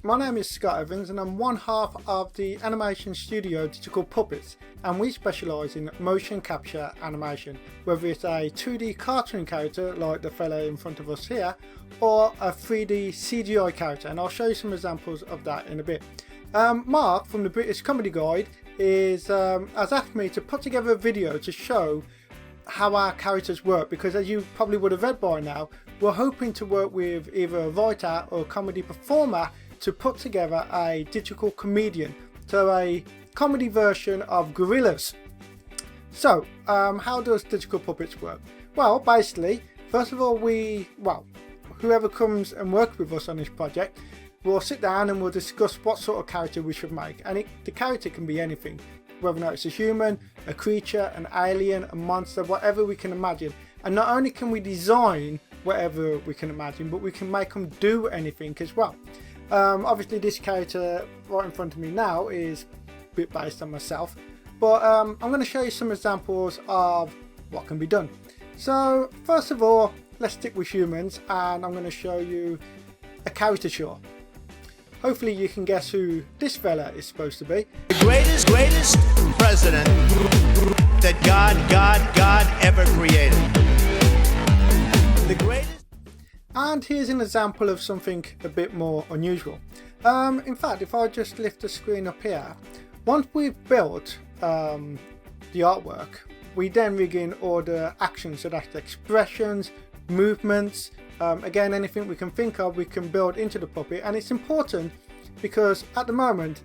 my name is Scott Evans and I'm one half of the animation studio Digital Puppets, and we specialise in motion capture animation, whether it's a 2D cartoon character like the fellow in front of us here, or a 3D CGI character, and I'll show you some examples of that in a bit. Mark from the British Comedy Guide has asked me to put together a video to show how our characters work, because as you probably would have read by now, we're hoping to work with either a writer or a comedy performer to put together a digital comedian, so a comedy version of Gorillaz. So how does Digital Puppets work? Well, basically, first of all, whoever comes and works with us on this project, we'll sit down and we'll discuss what sort of character we should make, and the character can be anything, whether or not it's a human, a creature, an alien, a monster, whatever we can imagine. And not only can we design whatever we can imagine, but we can make them do anything as well. Obviously this character right in front of me now is a bit based on myself, but I'm going to show you some examples of what can be done. So first of all, let's stick with humans, and I'm going to show you a caricature. Hopefully you can guess who this fella is supposed to be. The greatest president that God ever created. The greatest. And here's an example of something a bit more unusual. In fact, if I just lift the screen up here, once we've built the artwork, we then rig in all the actions, so that's the expressions, movements, again, anything we can think of we can build into the puppet. And it's important because at the moment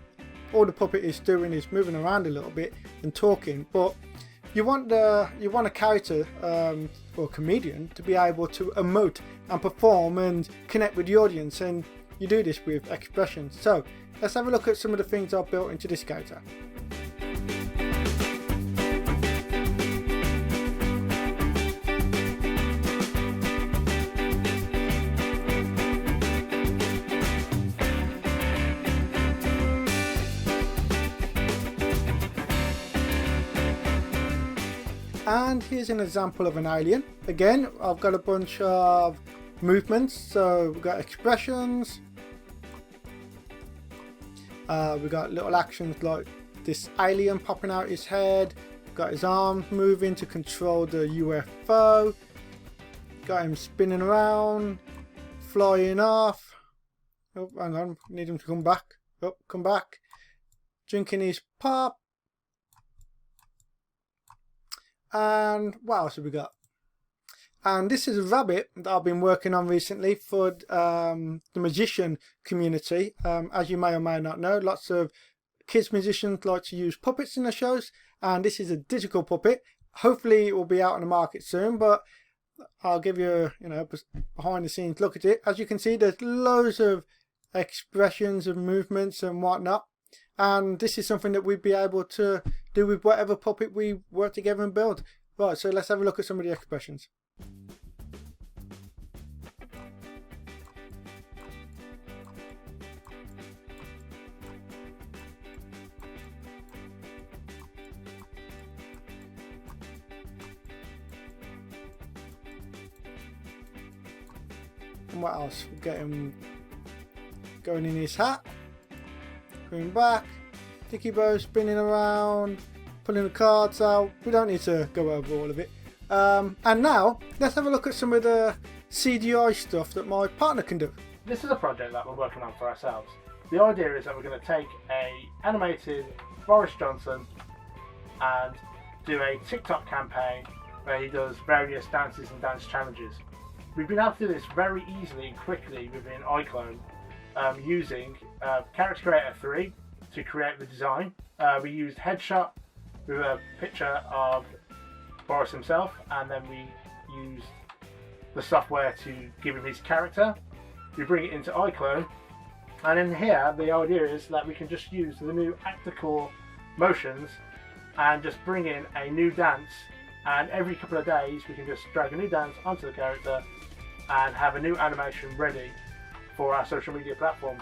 all the puppet is doing is moving around a little bit and talking, but you want a character or comedian to be able to emote and perform and connect with the audience, and you do this with expressions. So let's have a look at some of the things I've built into this character. And here's an example of an alien. Again, I've got a bunch of movements, so we've got expressions, we've got little actions like this alien popping out his head, got his arms moving to control the UFO, got him spinning around, flying off, oh hang on, need him to come back, oh come back, drinking his pop. And what else have we got? And this is a rabbit that I've been working on recently for the magician community. As you may or may not know, lots of kids musicians like to use puppets in their shows, and this is a digital puppet. Hopefully it will be out on the market soon, but I'll give you a behind the scenes look at it. As you can see, there's loads of expressions and movements and whatnot, and this is something that we'd be able to do with whatever puppet we work together and build. Right, so let's have a look at some of the expressions. And what else? We'll get him going in his hat, going back, Dicky Bow spinning around, pulling the cards out. We don't need to go over all of it. And now let's have a look at some of the CGI stuff that my partner can do. This is a project that we're working on for ourselves. The idea is that we're going to take a animated Boris Johnson and do a TikTok campaign where he does various dances and dance challenges. We've been able to do this very easily and quickly within iClone, using Character Creator 3 to create the design. We used Headshot with a picture of Boris himself, and then we used the software to give him his character. We bring it into iClone, and in here the idea is that we can just use the new Actor Core motions and just bring in a new dance, and every couple of days we can just drag a new dance onto the character and have a new animation ready for our social media platforms.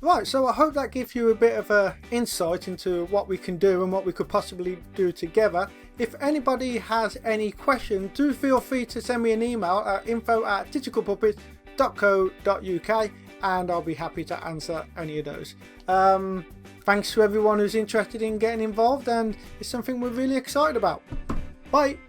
Right, so I hope that gives you a bit of a insight into what we can do and what we could possibly do together. If anybody has any questions, do feel free to send me an email at info@digitalpuppets.co.uk and I'll be happy to answer any of those. Thanks to everyone who's interested in getting involved, and it's something we're really excited about. Bye!